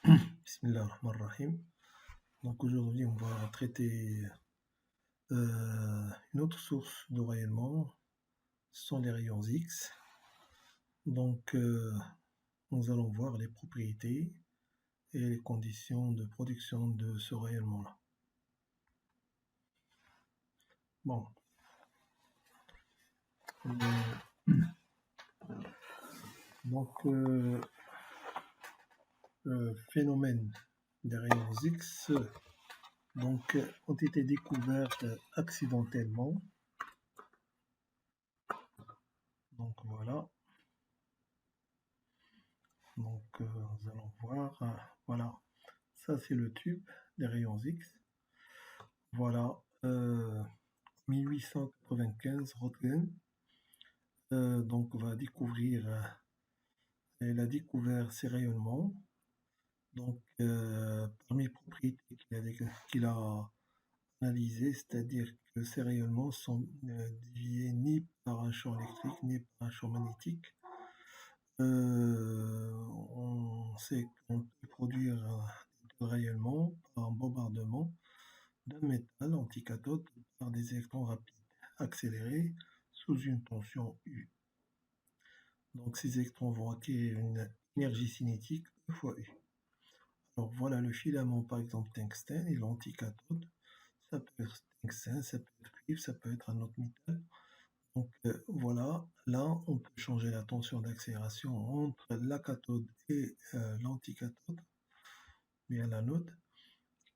Bismillahirrahmanirrahim. Donc aujourd'hui, on va traiter une autre source de rayonnement, ce sont les rayons X. Donc nous allons voir les propriétés et les conditions de production de ce rayonnement-là. Bon. Donc le phénomène des rayons X ont été découverts accidentellement. Donc voilà. Donc nous allons voir. Voilà. Ça c'est le tube des rayons X. Voilà. 1895, Röntgen va découvrir. Elle a découvert ces rayonnements. Donc, parmi les propriétés qu'il a analysées, c'est-à-dire que ces rayonnements sont déviés ni par un champ électrique ni par un champ magnétique. On sait qu'on peut produire des rayonnements par un bombardement d'un métal anticathode par des électrons rapides accélérés sous une tension U. Donc, ces électrons vont acquérir une énergie cinétique E fois U. Alors voilà le filament par exemple tungstène et l'anticathode. Ça peut être tungstène, ça peut être cuivre, ça peut être un autre métal. Donc voilà, là on peut changer la tension d'accélération entre la cathode et l'anticathode, bien l'anode.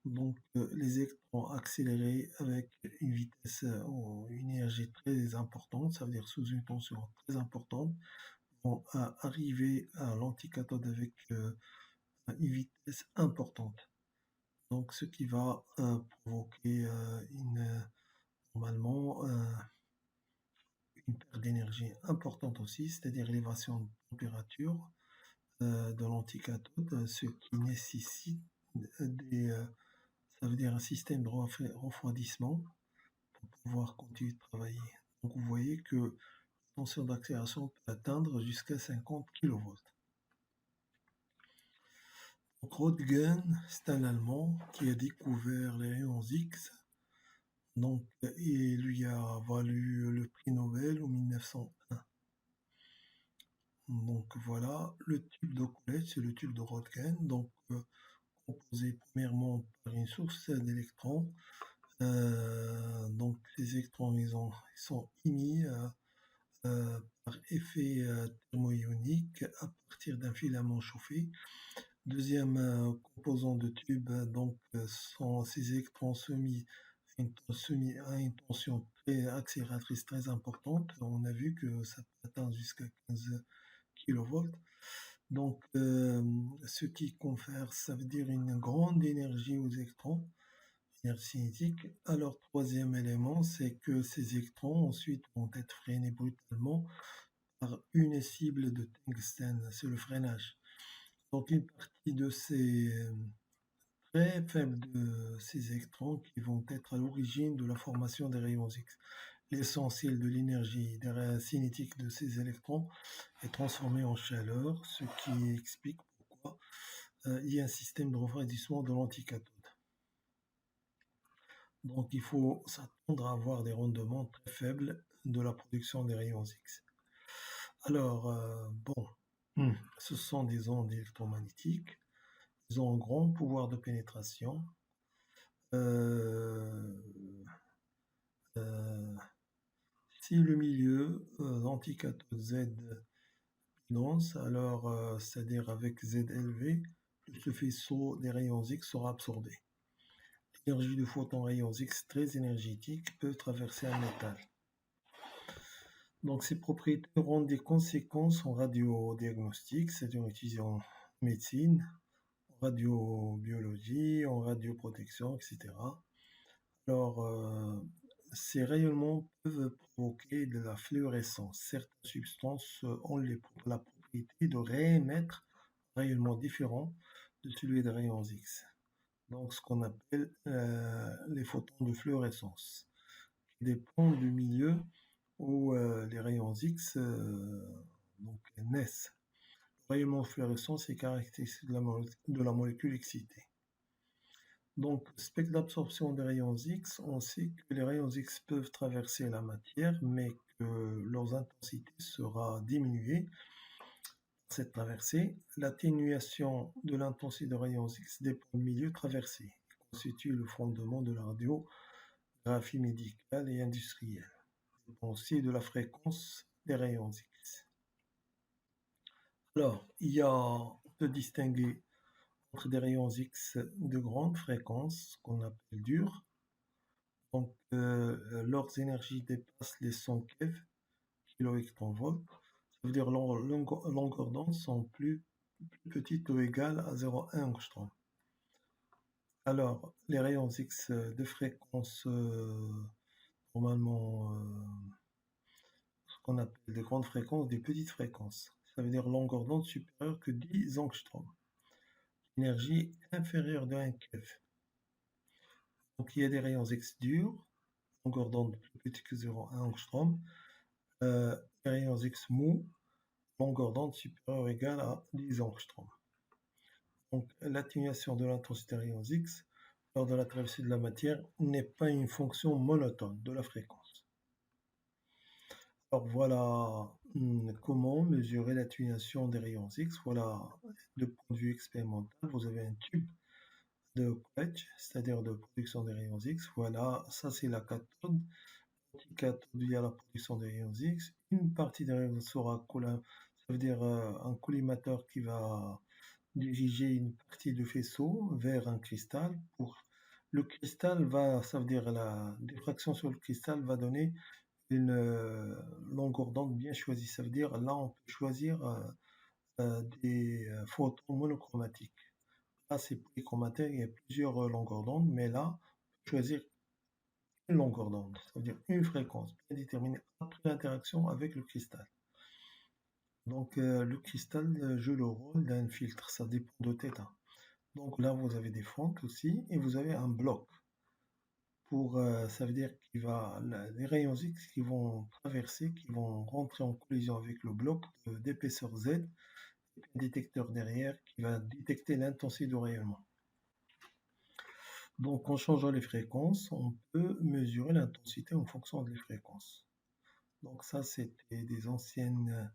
Donc les électrons accélérés avec une vitesse ou une énergie très importante, ça veut dire sous une tension très importante, vont arriver à l'anticathode avec une vitesse importante. Donc, ce qui va provoquer normalement une perte d'énergie importante aussi, c'est-à-dire l'élévation de température de l'anticathode, ce qui nécessite ça veut dire un système de refroidissement pour pouvoir continuer de travailler. Donc, vous voyez que la tension d'accélération peut atteindre jusqu'à 50 kV. Donc, Röntgen, c'est un Allemand qui a découvert les rayons X. Donc, il lui a valu le prix Nobel en 1901. Donc voilà, le tube de Coulomb, c'est le tube de Röntgen, donc composé premièrement par une source d'électrons. Donc ces électrons, ils sont émis par effet thermoionique à partir d'un filament chauffé. Deuxième composant de tube, sont ces électrons soumis à une tension accélératrice très importante. On a vu que ça peut atteindre jusqu'à 15 kV. Donc, ce qui confère, ça veut dire une grande énergie aux électrons, énergie cinétique. Alors, troisième élément, c'est que ces électrons ensuite vont être freinés brutalement par une cible de tungstène, c'est le freinage. Donc, une partie de ces très faible de ces électrons qui vont être à l'origine de la formation des rayons X. L'essentiel de l'énergie cinétique de ces électrons est transformé en chaleur, ce qui explique pourquoi il y a un système de refroidissement de l'anticathode. Donc il faut s'attendre à avoir des rendements très faibles de la production des rayons X. Alors, ce sont des ondes électromagnétiques. Ils ont un grand pouvoir de pénétration. Si le milieu l'anticathode Z dense, alors c'est-à-dire avec Z élevé, plus le faisceau des rayons X sera absorbé. L'énergie du photon rayons X très énergétique peut traverser un métal. Donc ces propriétés auront des conséquences en radiodiagnostic, c'est-à-dire utilisé en médecine, en radiobiologie, en radioprotection, etc. Alors, ces rayonnements peuvent provoquer de la fluorescence. Certaines substances ont la propriété de réémettre un rayonnement différent de celui des rayons X. Donc, ce qu'on appelle les photons de fluorescence, qui dépendent du milieu où les rayons X naissent. rayonnement fluorescent, c'est caractéristique de la molécule excitée. Donc, spectre d'absorption des rayons X, on sait que les rayons X peuvent traverser la matière, mais que leur intensité sera diminuée par cette traversée. L'atténuation de l'intensité des rayons X dépend du milieu traversé et constitue le fondement de la radiographie médicale et industrielle. Elle dépend aussi de la fréquence des rayons X. Alors, on peut distinguer entre des rayons X de grande fréquence, qu'on appelle durs. Donc, leurs énergies dépassent les 100 keV, kiloelectronvolts. Ça veut dire leurs longueurs d'onde sont plus petites ou égales à 0,1 angstrom. Alors, les rayons X de fréquence, normalement, ce qu'on appelle des grandes fréquences, des petites fréquences. Ça veut dire longueur d'onde supérieure que 10 angstroms. Énergie inférieure de 1 keV. Donc, il y a des rayons X durs, longueur d'onde plus petite que 0,1 angstrom. Les rayons X mous, longueur d'onde supérieure ou égale à 10 angstroms. Donc, l'atténuation de l'intensité des rayons X lors de la traversée de la matière n'est pas une fonction monotone de la fréquence. Alors voilà comment mesurer l'atténuation des rayons X. Voilà, de point de vue expérimental, vous avez un tube de Coolidge, c'est-à-dire de production des rayons X. Voilà, ça c'est la cathode. L'anticathode liée à la production des rayons X. Une partie des rayons sera ça veut dire un collimateur qui va diriger une partie du faisceau vers un cristal. Le cristal ça veut dire la diffraction sur le cristal va donner une longueur d'onde bien choisie. Ça veut dire là on peut choisir des photons monochromatiques. Là c'est polychromatique, il y a plusieurs longueurs d'onde, mais là on peut choisir une longueur d'onde, ça veut dire une fréquence bien déterminée après l'interaction avec le cristal. Donc le cristal joue le rôle d'un filtre, ça dépend de θ. Donc là, vous avez des fentes aussi, et vous avez un bloc. Ça veut dire les rayons X qui vont traverser, qui vont rentrer en collision avec le bloc d'épaisseur Z, et un détecteur derrière qui va détecter l'intensité du rayonnement. Donc en changeant les fréquences, on peut mesurer l'intensité en fonction des fréquences. Donc ça, c'était des anciennes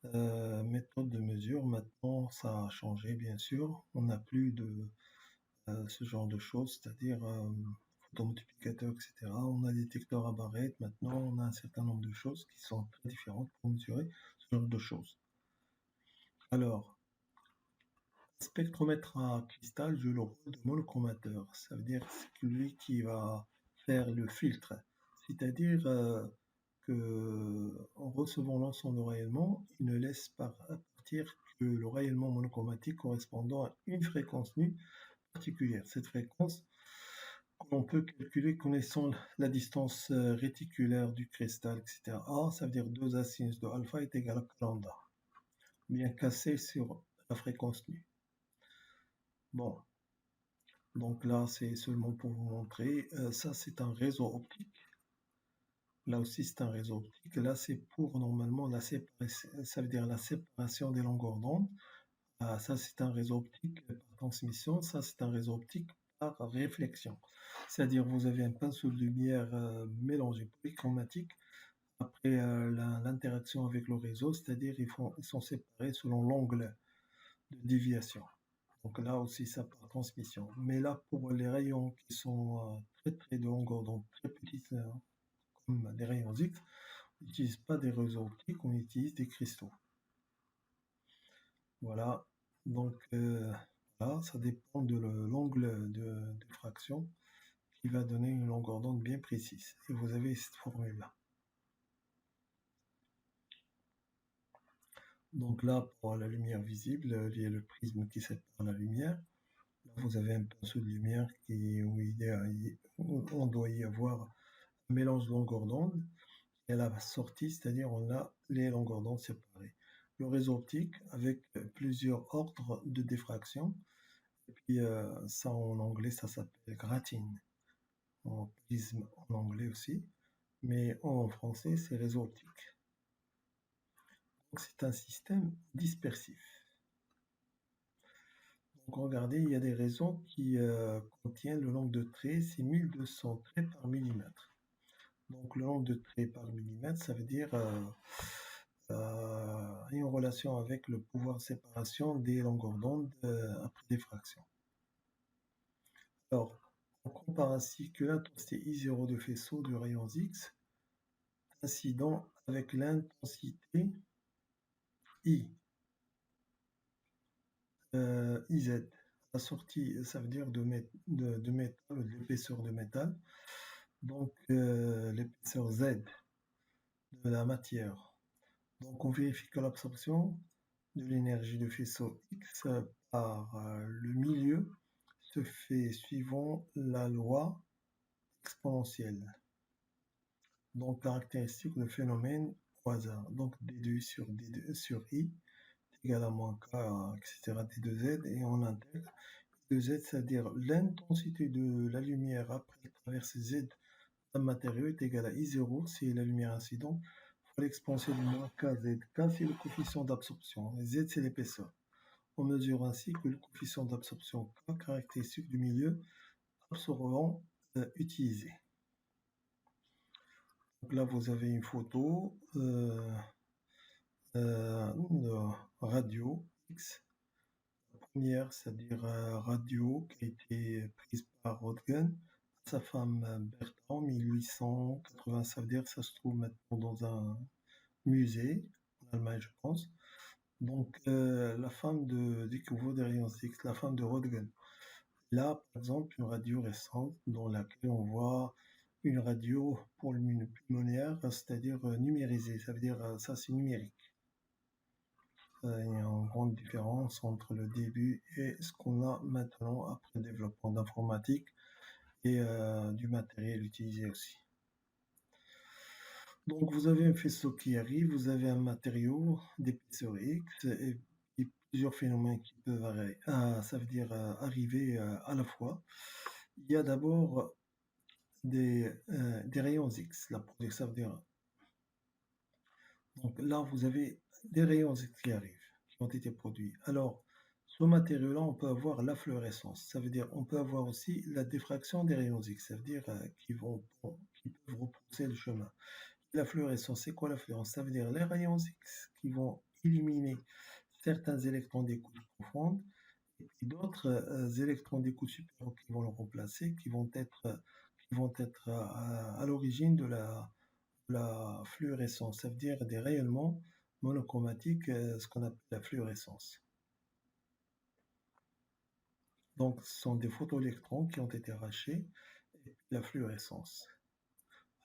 méthodes de mesure. Maintenant, ça a changé, bien sûr. On n'a plus de ce genre de choses, c'est-à-dire photomultiplicateur, etc. On a des détecteurs à barrettes, maintenant on a un certain nombre de choses qui sont très différentes pour mesurer ce genre de choses. Alors, un spectromètre à cristal joue le rôle de monochromateur, ça veut dire c'est lui qui va faire le filtre, c'est-à-dire que en recevant l'ensemble de rayonnement, il ne laisse partir que le rayonnement monochromatique correspondant à une fréquence nue particulière. Cette fréquence qu'on peut calculer connaissant la distance réticulaire du cristal, etc. A, ça veut dire 2A sinus de alpha est égal à lambda, bien cassé sur la fréquence nue. Bon, donc là c'est seulement pour vous montrer, ça c'est un réseau optique. Là aussi c'est un réseau optique. Là c'est pour normalement ça veut dire la séparation des longueurs d'onde. Ça c'est un réseau optique par transmission, ça c'est un réseau optique par réflexion. C'est-à-dire vous avez un pinceau de lumière mélangé polychromatique après l'interaction avec le réseau, c'est-à-dire ils sont séparés selon l'angle de déviation. Donc là aussi ça par transmission. Mais là pour les rayons qui sont très de longueur d'onde très petites, comme les rayons X, on n'utilise pas des réseaux optiques, on utilise des cristaux. Voilà, donc là ça dépend de l'angle de diffraction qui va donner une longueur d'onde bien précise. Et vous avez cette formule-là. Donc là, pour la lumière visible, il y a le prisme qui sépare la lumière. Là, vous avez un pinceau de lumière où on doit y avoir un mélange de longueurs d'onde. Et à la sortie, c'est-à-dire on a les longueurs d'onde séparées. Le réseau optique avec plusieurs ordres de diffraction. Et puis ça en anglais, ça s'appelle gratine. En prisme en anglais aussi. Mais en français, c'est réseau optique. Donc c'est un système dispersif. Donc regardez, il y a des réseaux qui contiennent le nombre de traits, c'est 1200 traits par millimètre. Donc le nombre de traits par millimètre, ça veut dire une relation avec le pouvoir de séparation des longueurs d'onde après diffraction. Alors, on compare ainsi que l'intensité I0 de faisceau de rayons X incident avec l'intensité I, IZ. La sortie, ça veut dire de métal, de l'épaisseur de métal. Donc, l'épaisseur Z de la matière. Donc, on vérifie que l'absorption de l'énergie de faisceau X par le milieu se fait suivant la loi exponentielle. Donc, caractéristique de phénomène au hasard. Donc, D2 sur D2 sur I est égal à moins K, etc. D2Z, et on intègre I2Z, c'est-à-dire l'intensité de la lumière après traverser Z d'un matériau est égale à I0, c'est la lumière incidente, fois l'expansion du moins KZ. K, c'est le coefficient d'absorption, et Z, c'est l'épaisseur. On mesure ainsi que le coefficient d'absorption K, caractéristique du milieu absorbant utilisé. Donc là, vous avez une photo de radio X. La première, c'est-à-dire radio qui a été prise par Röntgen, sa femme Bertha en 1880, ça veut dire que ça se trouve maintenant dans un musée en Allemagne, je pense. Donc la femme de découverte des rayons X, la femme de Röntgen. Là, par exemple, une radio récente dans laquelle on voit une radio pour le pulmonaire, c'est-à-dire numérisée, ça veut dire ça c'est numérique. Il y a une grande différence entre le début et ce qu'on a maintenant après le développement d'informatique et du matériel utilisé aussi. Donc vous avez un faisceau qui arrive, vous avez un matériau d'épaisseur X et plusieurs phénomènes qui peuvent ça veut dire arriver à la fois. Il y a d'abord des rayons X, la projection, ça veut dire. Donc là, vous avez des rayons X qui arrivent, qui ont été produits. Alors, ce matériau-là, on peut avoir la fluorescence. Ça veut dire on peut avoir aussi la diffraction des rayons X. Ça veut dire qu'ils peuvent repousser le chemin. La fluorescence, c'est quoi la fluorescence? Ça veut dire les rayons X qui vont éliminer certains électrons des couches profondes et d'autres électrons des couches supérieures qui vont le remplacer, qui vont être à l'origine de la fluorescence, ça veut dire des rayonnements monochromatiques, ce qu'on appelle la fluorescence. Donc, ce sont des photoélectrons qui ont été arrachés et la fluorescence.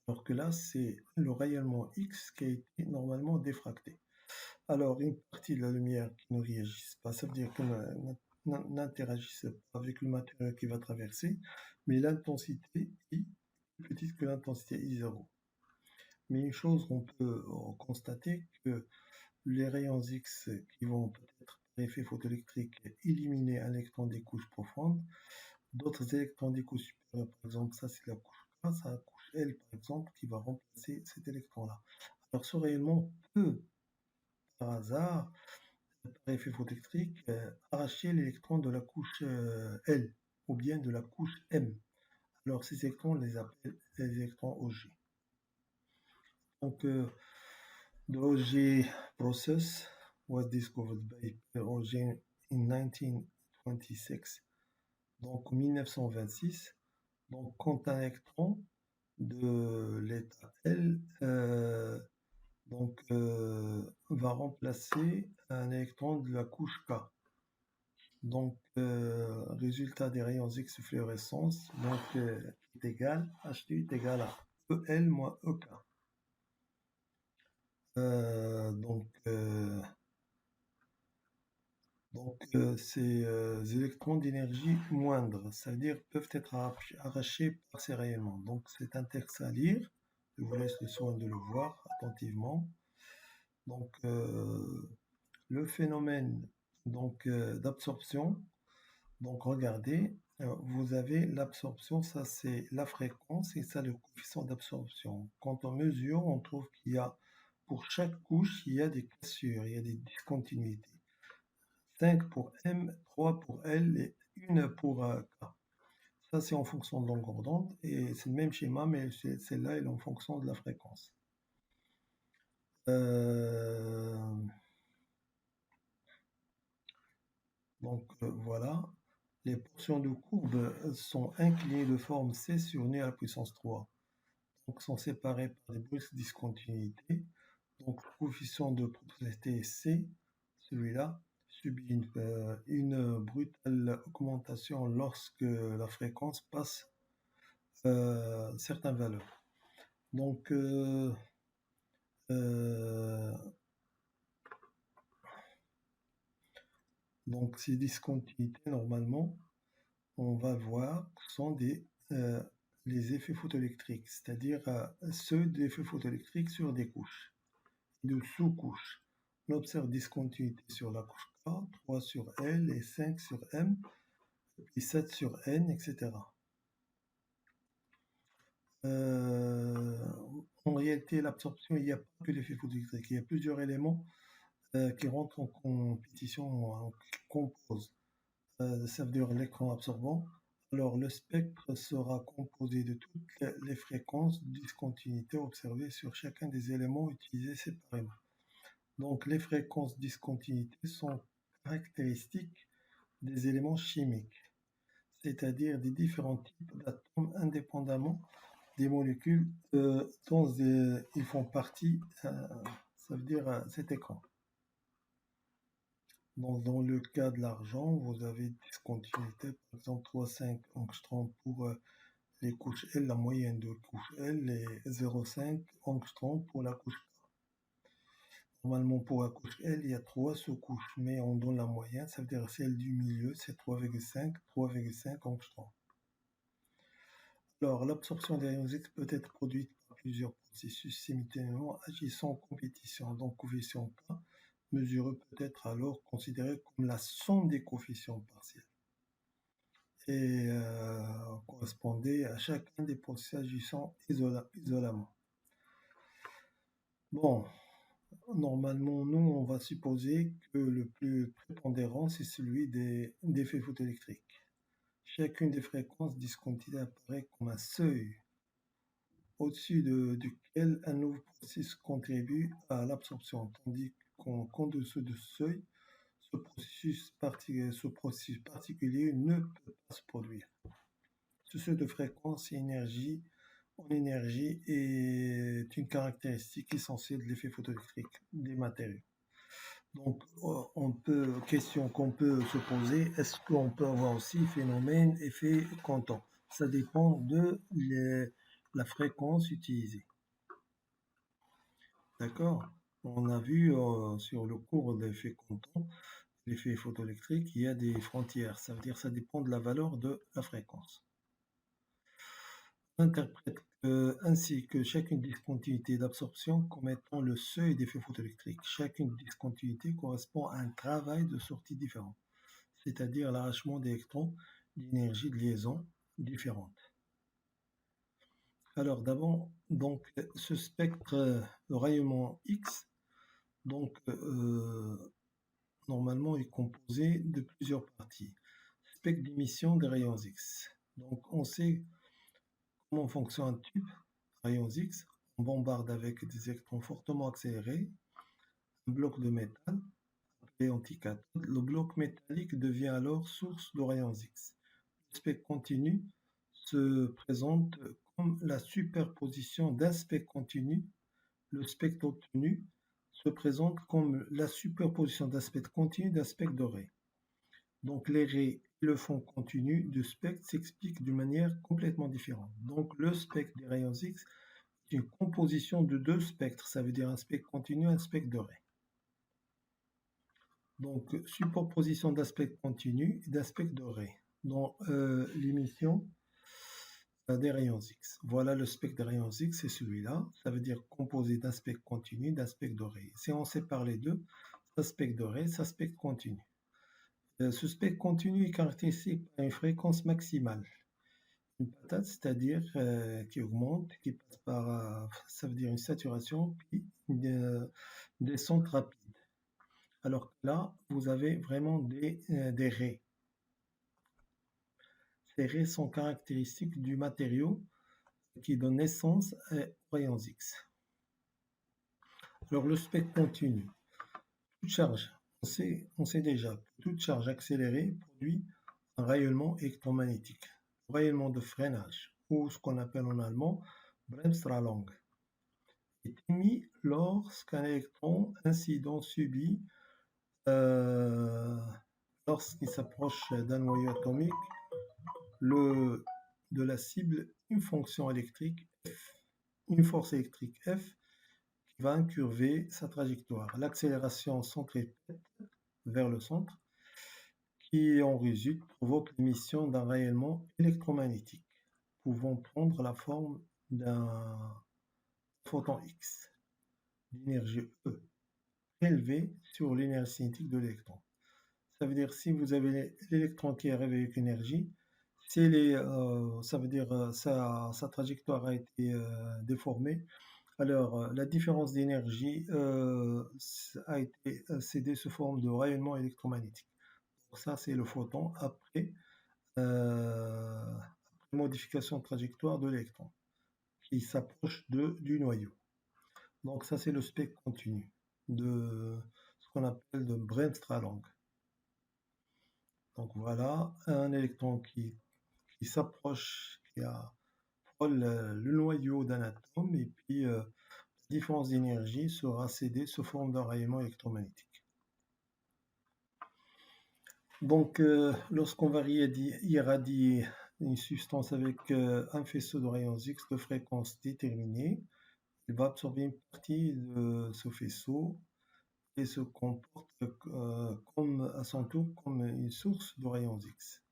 Alors que là, c'est le rayonnement X qui a été normalement diffracté. Alors, une partie de la lumière qui ne réagisse pas, ça veut dire qu'elle n'interagisse pas avec le matériau qui va traverser, mais l'intensité I est plus petite que l'intensité I0. Mais une chose qu'on peut constater, que les rayons X qui vont peut-être par effet photoélectrique éliminer un électron des couches profondes, d'autres électrons des couches supérieures, par exemple, ça c'est la couche K, c'est la couche L par exemple, qui va remplacer cet électron-là. Alors ce rayonnement peut, par hasard, par effet photoélectrique, arracher l'électron de la couche L, ou bien de la couche M. Alors ces électrons, on les appelle les électrons Auger. Donc, the Auger process was discovered by Auger in 1926. Donc, en 1926, donc, quand un électron de l'état L va remplacer un électron de la couche K. Donc, résultat des rayons X fluorescence est égal, HT est égal à EL moins EK. Ces électrons d'énergie moindre, ça veut dire peuvent être arrachés par ces rayonnements. Donc c'est un texte à lire. Je vous laisse le soin de le voir attentivement. Donc le phénomène d'absorption. Donc regardez, vous avez l'absorption, ça c'est la fréquence et ça le coefficient d'absorption. Quand on mesure, on trouve qu'il y a pour chaque couche, il y a des cassures, il y a des discontinuités. 5 pour M, 3 pour L et 1 pour K. Ça, c'est en fonction de longueur d'onde et c'est le même schéma, mais celle-là, elle est en fonction de la fréquence. Donc voilà, les portions de courbe sont inclinées de forme C sur nu à la puissance 3. Donc sont séparées par des brusques discontinuités. Donc le coefficient de propriété C, celui-là, subit une brutale augmentation lorsque la fréquence passe certaines valeurs. Donc ces discontinuités, normalement, on va voir sont les effets photoélectriques, c'est-à-dire ceux des effets photoélectriques sur des couches, de sous-couches. On observe discontinuité sur la couche K, 3 sur L et 5 sur M, puis 7 sur N, etc. En réalité, l'absorption, il n'y a pas que l'effet photoélectrique, il y a plusieurs éléments qui rentrent en compétition, qui composent. Ça veut dire l'écran absorbant. Alors, le spectre sera composé de toutes les fréquences de discontinuité observées sur chacun des éléments utilisés séparément. Donc, les fréquences discontinuité sont caractéristiques des éléments chimiques, c'est-à-dire des différents types d'atomes indépendamment des molécules dont ils font partie, ça veut dire cet écran. Donc, dans le cas de l'argent, vous avez discontinuité, par exemple 3,5 angstroms pour les couches L, la moyenne de couche L, et 0,5 angstroms pour la couche K. Normalement, pour la couche L, il y a 3 sous-couches, mais on donne la moyenne, ça veut dire celle du milieu, c'est 3,5 angstroms. Alors, l'absorption des rayons X peut être produite par plusieurs processus simultanément agissant en compétition. Donc, coefficient K mesuré peut être alors considéré comme la somme des coefficients partiels et correspondait à chacun des processus agissant isolément. Bon, normalement, nous, on va supposer que le plus prépondérant, c'est celui des effets photoélectriques. Chacune des fréquences discontinues apparaît comme un seuil au-dessus duquel un nouveau processus contribue à l'absorption, tandis qu'en dessous de ce seuil, ce processus particulier ne peut pas se produire. Ce seuil de fréquence en énergie est une caractéristique essentielle de l'effet photoélectrique des matériaux. Donc, question qu'on peut se poser, est-ce qu'on peut avoir aussi phénomène effet comptant? Ça dépend de la fréquence utilisée. D'accord? On a vu sur le cours d'effet comptant, l'effet photoélectrique, il y a des frontières. Ça veut dire que ça dépend de la valeur de la fréquence. On interprète ainsi que chacune discontinuité d'absorption comme étant le seuil d'effet photoélectrique. Chacune discontinuité correspond à un travail de sortie différent, c'est-à-dire l'arrachement d'électrons d'énergie de liaison différente. Alors d'abord, donc ce spectre, le rayonnement X, donc normalement est composé de plusieurs parties. Spectre d'émission des rayons X. Donc on sait comment fonctionne un tube rayons X. On bombarde avec des électrons fortement accélérés un bloc de métal appelé anticathode. Le bloc métallique devient alors source de rayons X. Le spectre continu se présente comme la superposition d'un spectre continu. Le spectre obtenu se présente comme la superposition d'un spectre continu d'un spectre de ray. Donc les rays et le fond continu du spectre s'expliquent d'une manière complètement différente. Donc le spectre des rayons X est une composition de deux spectres, ça veut dire un spectre continu et un spectre de ray. Donc superposition d'un spectre continu et d'un spectre de ray dans l'émission des rayons X. Voilà le spectre des rayons X, c'est celui-là. Ça veut dire composé d'un spectre continu, d'un spectre de ray. Si on sépare les deux, ça spectre de ray, ça spectre continu. Ce spectre continu est caractérisé par une fréquence maximale, une patate, c'est-à-dire qui augmente, qui passe par, ça veut dire une saturation, puis une descente rapide. Alors que là, vous avez vraiment des raies. Ces raies sont caractéristiques du matériau qui donne naissance aux rayons X. Alors le spectre continu. Toute charge, on sait déjà que toute charge accélérée produit un rayonnement électromagnétique, un rayonnement de freinage, ou ce qu'on appelle en allemand Bremsstrahlung, est émis lorsqu'un électron incident subit euh, lorsqu'il s'approche d'un noyau atomique de la cible une fonction électrique F, une force électrique F qui va incurver sa trajectoire. L'accélération centripète vers le centre qui en résulte provoque l'émission d'un rayonnement électromagnétique pouvant prendre la forme d'un photon X d'énergie E prélevé sur l'énergie cinétique de l'électron. Ça veut dire si vous avez l'électron qui arrive avec énergie, ça veut dire sa trajectoire a été déformée. Alors la différence d'énergie a été cédée sous forme de rayonnement électromagnétique. Donc ça c'est le photon après modification de trajectoire de l'électron qui s'approche du noyau. Donc ça c'est le spectre continu de ce qu'on appelle de Bremsstrahlung. Donc voilà, un électron qui s'approche, frôle le noyau d'un atome, et puis la différence d'énergie sera cédée sous forme d'un rayonnement électromagnétique. Donc lorsqu'on va irradier une substance avec un faisceau de rayons X de fréquence déterminée, il va absorber une partie de ce faisceau et se comporte comme, à son tour comme une source de rayons X,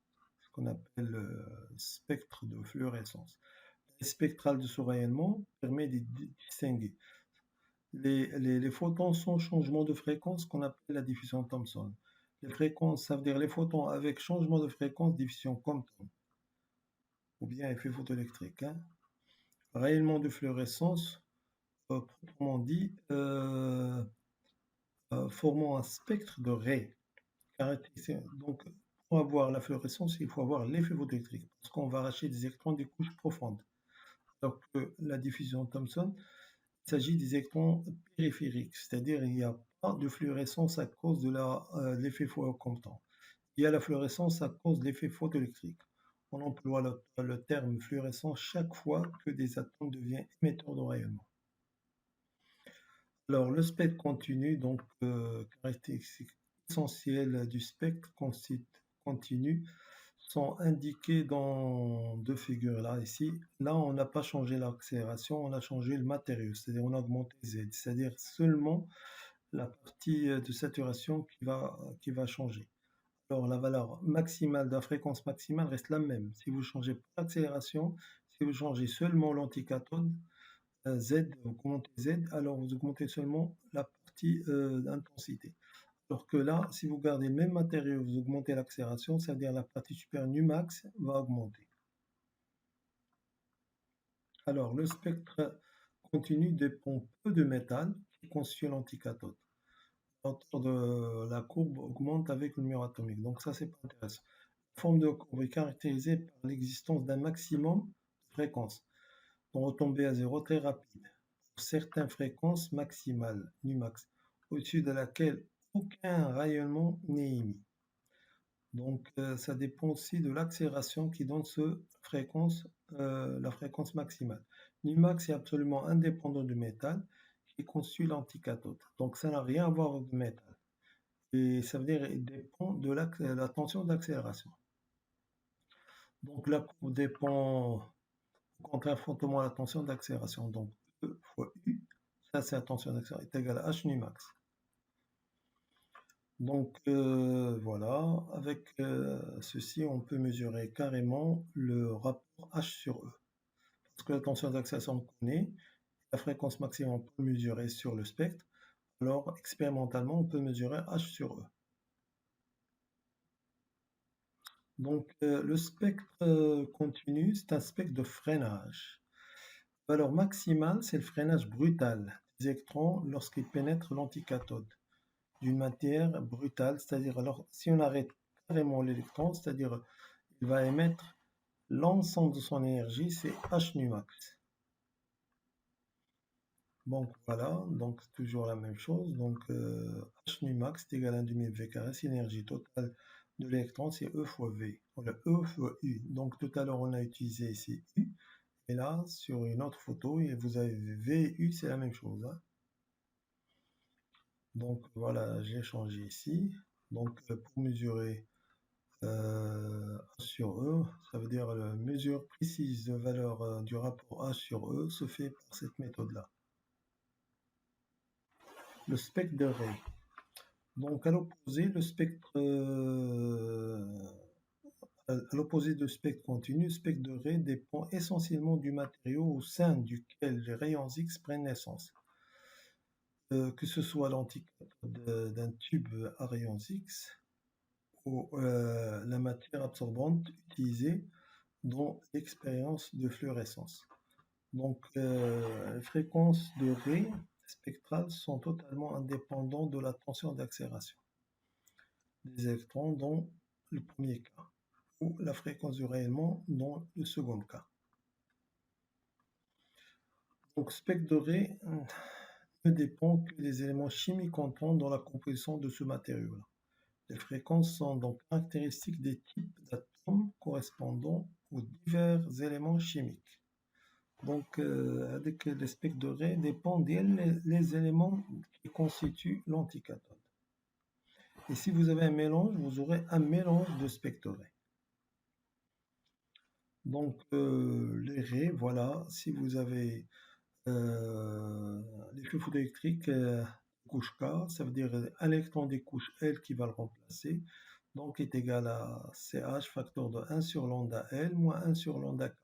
ce qu'on appelle le spectre de fluorescence. Le spectral de ce rayonnement permet de distinguer les photons sans changement de fréquence qu'on appelle la diffusion Thomson. Les fréquences, ça veut dire les photons avec changement de fréquence, diffusion Compton, ou bien effet photoélectrique. Rayonnement de fluorescence, proprement dit, formant un spectre de raies. Donc, pour avoir la fluorescence, il faut avoir l'effet photoélectrique, parce qu'on va arracher des électrons des couches profondes. Alors que la diffusion Thomson, il s'agit des électrons périphériques, c'est-à-dire il n'y a pas de fluorescence à cause de l'effet Compton. Il y a la fluorescence à cause de l'effet photoélectrique. On emploie le terme fluorescence chaque fois que des atomes deviennent émetteurs de rayonnement. Alors, le spectre continu, donc caractéristiques essentielles du spectre continu sont indiquées dans deux figures là, ici. Là, on n'a pas changé l'accélération, on a changé le matériau, c'est-à-dire on a augmenté Z, c'est-à-dire seulement la partie de saturation qui va changer. Alors, la valeur maximale de la fréquence maximale reste la même. Si vous changez pas l'accélération, si vous changez seulement l'anticathode, Z, vous augmentez Z, alors vous augmentez seulement la partie d'intensité. Alors que là, si vous gardez le même matériau, vous augmentez l'accélération, c'est-à-dire la partie supérieure nu max va augmenter. Alors, le spectre continu dépend peu de métal qui constitue l'anticathode. La hauteur de la courbe augmente avec le numéro atomique, donc ça c'est pas intéressant. La forme de courbe est caractérisée par l'existence d'un maximum de fréquence, dont retombée à zéro très rapide, pour certaines fréquences maximales, nu max, au-dessus de laquelle aucun rayonnement n'est émis. Donc ça dépend aussi de l'accélération qui donne la fréquence maximale. Numax est absolument indépendant du métal qui constitue l'anticathode. Donc ça n'a rien à voir avec le métal. Et ça veut dire qu'il dépend de la tension d'accélération. Donc la courbe dépend au contraire fortement de la tension d'accélération. Donc E fois U, ça c'est la tension d'accélération, est égal à H numax. Donc voilà, avec ceci, on peut mesurer carrément le rapport H sur E. Parce que la tension d'accélération on connaît, la fréquence maximum on peut mesurer sur le spectre, alors expérimentalement on peut mesurer H sur E. Donc le spectre continu, c'est un spectre de freinage. La valeur maximale, c'est le freinage brutal des électrons lorsqu'ils pénètrent l'anticathode. d'une matière brutale, c'est-à-dire alors si on arrête carrément l'électron, c'est-à-dire il va émettre l'ensemble de son énergie, c'est H nu max. Donc voilà, donc c'est toujours la même chose. Donc H nu max est égal à 1 demi V carré, c'est l'énergie totale de l'électron, c'est E fois V, voilà, E fois U. Donc tout à l'heure on a utilisé ici U, et là sur une autre photo, vous avez V et U, c'est la même chose, hein. Donc voilà, j'ai changé ici. Donc pour mesurer A sur E, ça veut dire la mesure précise de valeur du rapport A sur E se fait par cette méthode-là. Le spectre de Rey. Donc à l'opposé, à l'opposé du spectre continu, le spectre de Rey dépend essentiellement du matériau au sein duquel les rayons X prennent naissance. Que ce soit l'anticathode d'un tube à rayons X ou la matière absorbante utilisée dans l'expérience de fluorescence. Donc, les fréquences de raies spectrales sont totalement indépendantes de la tension d'accélération des électrons dans le premier cas, ou la fréquence du rayonnement dans le second cas. Donc, spectre de raies ne dépend que des éléments chimiques entrant dans la composition de ce matériau-là. Les fréquences sont donc caractéristiques des types d'atomes correspondant aux divers éléments chimiques. Donc, avec les spectres de Rey dépendent les éléments qui constituent l'anticathode. Et si vous avez un mélange, vous aurez un mélange de spectres de Rey. Donc, les raies, voilà, si vous avez l'effet photoélectrique couche K, ça veut dire un électron des couches L qui va le remplacer, donc est égal à CH facteur de 1 sur lambda L moins 1 sur lambda K.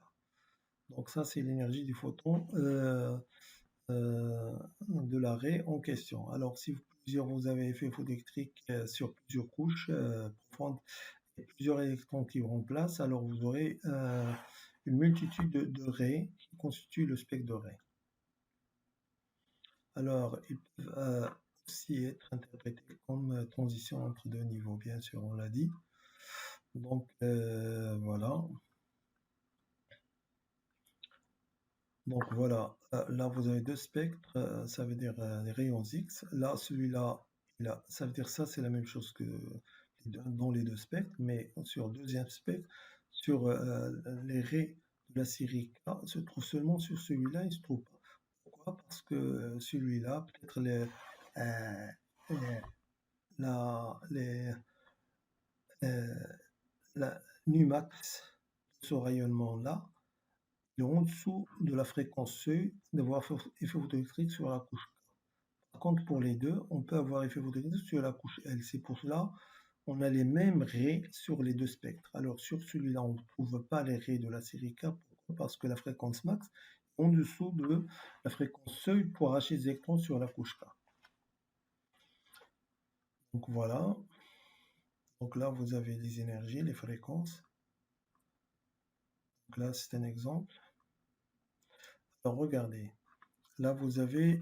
Donc ça, c'est l'énergie du photon de l'arrêt en question. Alors, si vous avez effet photoélectrique sur plusieurs couches profondes et plusieurs électrons qui remplacent, alors vous aurez une multitude de raies qui constituent le spectre de Rey. Alors, ils peuvent aussi être interprétés comme transition entre deux niveaux, bien sûr, on l'a dit. Donc, voilà. Donc voilà, là vous avez deux spectres, ça veut dire les rayons X. Là, celui-là, ça veut dire ça, c'est la même chose que dans les deux spectres, mais sur le deuxième spectre, sur les raies de la série K, se trouve seulement sur celui-là, il ne se trouve pas. Pourquoi? Parce que celui-là, peut-être euh, les- les, euh, la Numax, ce rayonnement-là, est en dessous de la fréquence seuil d'avoir effet photoélectrique sur la couche. Par contre, pour les deux, on peut avoir effet photoélectrique sur la couche L. C'est pour cela on a les mêmes raies sur les deux spectres. Alors sur celui-là, on ne trouve pas les raies de la série K. Pourquoi? Parce que la fréquence max est en dessous de la fréquence seuil pour arracher des électrons sur la couche K. Donc voilà. Donc là, vous avez les énergies, les fréquences. Donc là, c'est un exemple. Alors regardez. Là, vous avez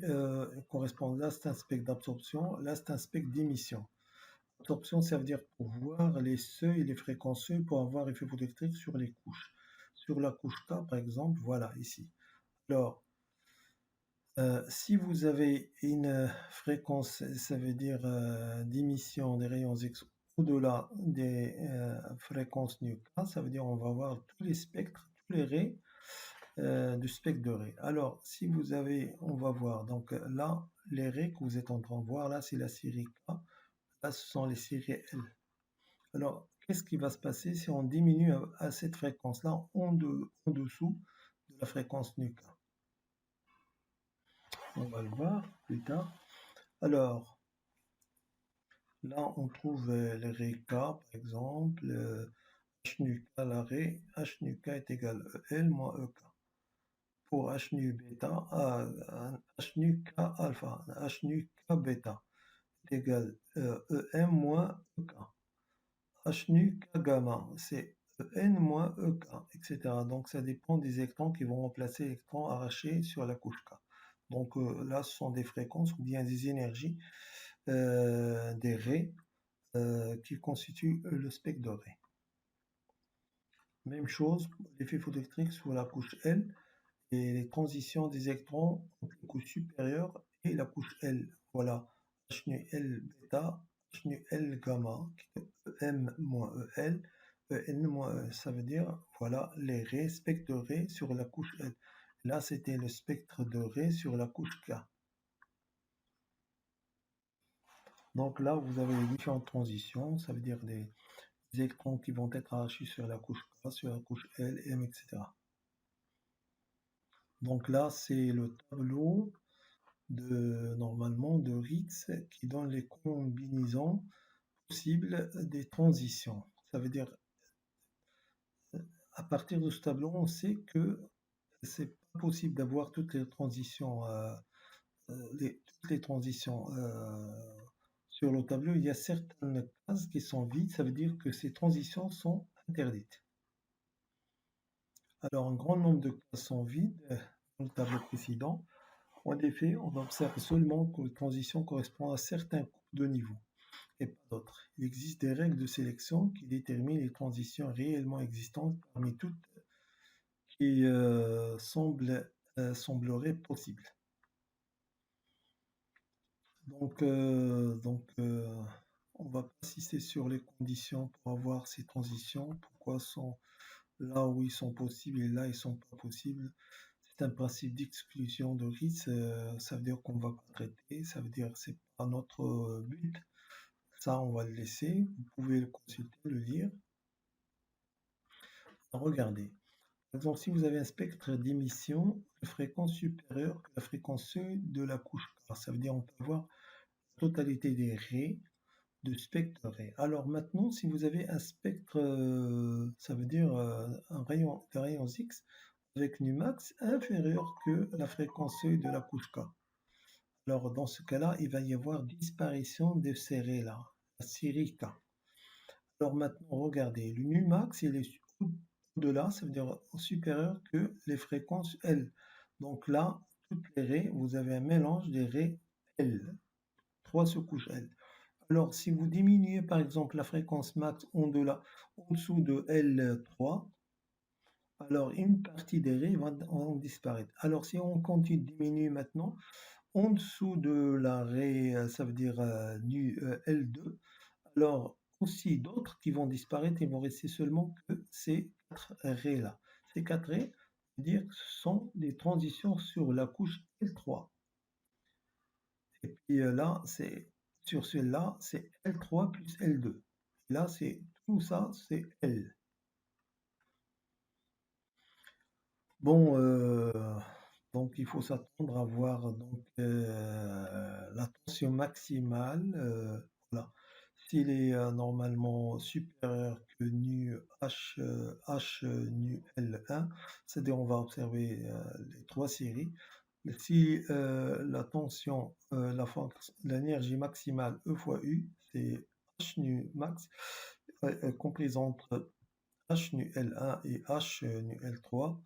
correspond, là, c'est un spectre d'absorption, là, c'est un spectre d'émission. Absorption, ça veut dire pour voir les seuils et les fréquences seuils pour avoir effet photoélectrique sur les couches. Sur la couche K, par exemple, voilà, ici. Alors, si vous avez une fréquence, ça veut dire d'émission des rayons X au-delà des fréquences nu K, ça veut dire on va voir tous les spectres, tous les raies du spectre de raies. Alors, si vous avez, on va voir, donc là, les raies que vous êtes en train de voir, là, c'est la série K, là, ce sont les séries L. Alors, qu'est-ce qui va se passer si on diminue à cette fréquence-là en dessous de la fréquence nu K? On va le voir plus tard. Alors, là, on trouve les raies K, par exemple, H nu K, l'arrêt, H nu K est égal à EL moins EK. Pour H nu bêta, H nu K alpha, H nu K bêta est égal à EM moins EK. H nu K gamma, c'est En moins EK, etc. Donc ça dépend des électrons qui vont remplacer l'électron arraché sur la couche K. Donc là, ce sont des fréquences ou bien des énergies des raies qui constituent le spectre de raies. Même chose pour l'effet photoélectrique sur la couche L et les transitions des électrons entre la couche supérieure et la couche L. Voilà, H nu L bêta, H nu L gamma, qui est EM-EL, EN-E. Ça veut dire, voilà, les raies, spectre de raies sur la couche L. Là, c'était le spectre de raies sur la couche K. Donc là, vous avez les différentes transitions, ça veut dire des électrons qui vont être arrachés sur la couche K, sur la couche L, M, etc. Donc là, c'est le tableau normalement de Ritz qui donne les combinaisons possibles des transitions. Ça veut dire, à partir de ce tableau, on sait que c'est pas possible d'avoir toutes les transitions, toutes les transitions sur le tableau. Il y a certaines cases qui sont vides, ça veut dire que ces transitions sont interdites. Alors, un grand nombre de cases sont vides dans le tableau précédent. En effet, on observe seulement que les transitions correspondent à certains coupes de niveau et pas d'autres. Il existe des règles de sélection qui déterminent les transitions réellement existantes parmi toutes qui sembleraient possibles. Donc, on va pas insister sur les conditions pour avoir ces transitions, pourquoi sont là où ils sont possibles et là ils sont pas possibles. C'est un principe d'exclusion de risque, ça veut dire qu'on va pas traiter, ça veut dire que c'est pas notre but. Ça, on va le laisser. Vous pouvez le consulter, le lire. Regardez. Par exemple, si vous avez un spectre d'émission de fréquence supérieure que la fréquence E de la couche K, ça veut dire qu'on peut avoir la totalité des raies de spectre raies. Alors maintenant, si vous avez un spectre, ça veut dire des rayons X avec nu max inférieur que la fréquence E de la couche K. Alors dans ce cas-là, il va y avoir disparition de ces raies-là, la série K. Alors maintenant, regardez, le nu max, il est au-delà, ça veut dire supérieur que les fréquences L. Donc là, toutes les raies, vous avez un mélange des raies L, 3 sous-couches L. Alors si vous diminuez par exemple la fréquence max en dessous de L3, alors une partie des raies vont disparaître. Alors si on continue de diminuer maintenant, en dessous de la raie, ça veut dire du L2, alors aussi d'autres qui vont disparaître, il ne vont rester seulement que ces 4 raies-là. Ces 4 raies, dire que ce sont des transitions sur la couche L3. Et puis là, c'est sur celle-là, c'est L3 plus L2. Là, c'est tout ça, c'est L. Bon, donc il faut s'attendre à voir donc, la tension maximale. Voilà. S'il est normalement supérieur que nu H nu L1, c'est-à-dire on va observer les trois séries. Si la tension, l'énergie maximale E fois U, c'est H nu max, comprise entre H nu L1 et H nu L3.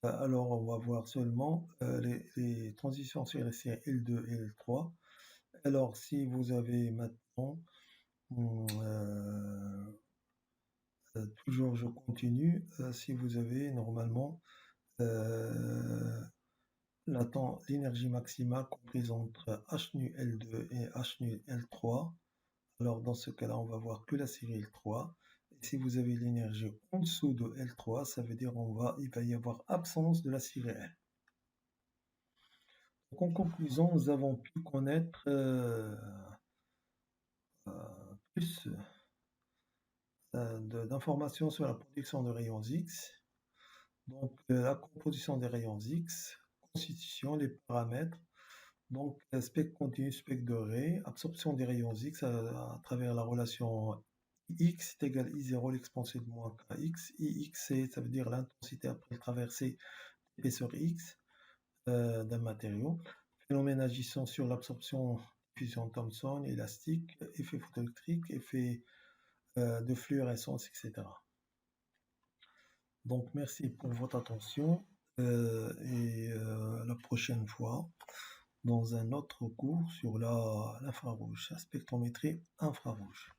Alors, on va voir seulement les transitions sur les séries L2 et L3. Alors, si vous avez maintenant, toujours je continue, si vous avez normalement euh, l'énergie maximale comprise entre H nu L2 et H nu L3, alors dans ce cas-là, on va voir que la série L3. Et si vous avez l'énergie en dessous de L3, ça veut dire il va y avoir absence de la série L. Donc, en conclusion, nous avons pu connaître plus d'informations sur la production de rayons X, donc la composition des rayons X, constitution, les paramètres, donc spectre continu, spectre doré, absorption des rayons X à travers la relation X est égal à I0 l'exponentielle de moins kx, Ix ça veut dire l'intensité après le traversée d'épaisseur X d'un matériau, phénomène agissant sur l'absorption, diffusion Thomson, élastique, effet photoélectrique, effet de fluorescence, etc. Donc merci pour votre attention et la prochaine fois. dans un autre cours sur l'infrarouge, la spectrométrie infrarouge.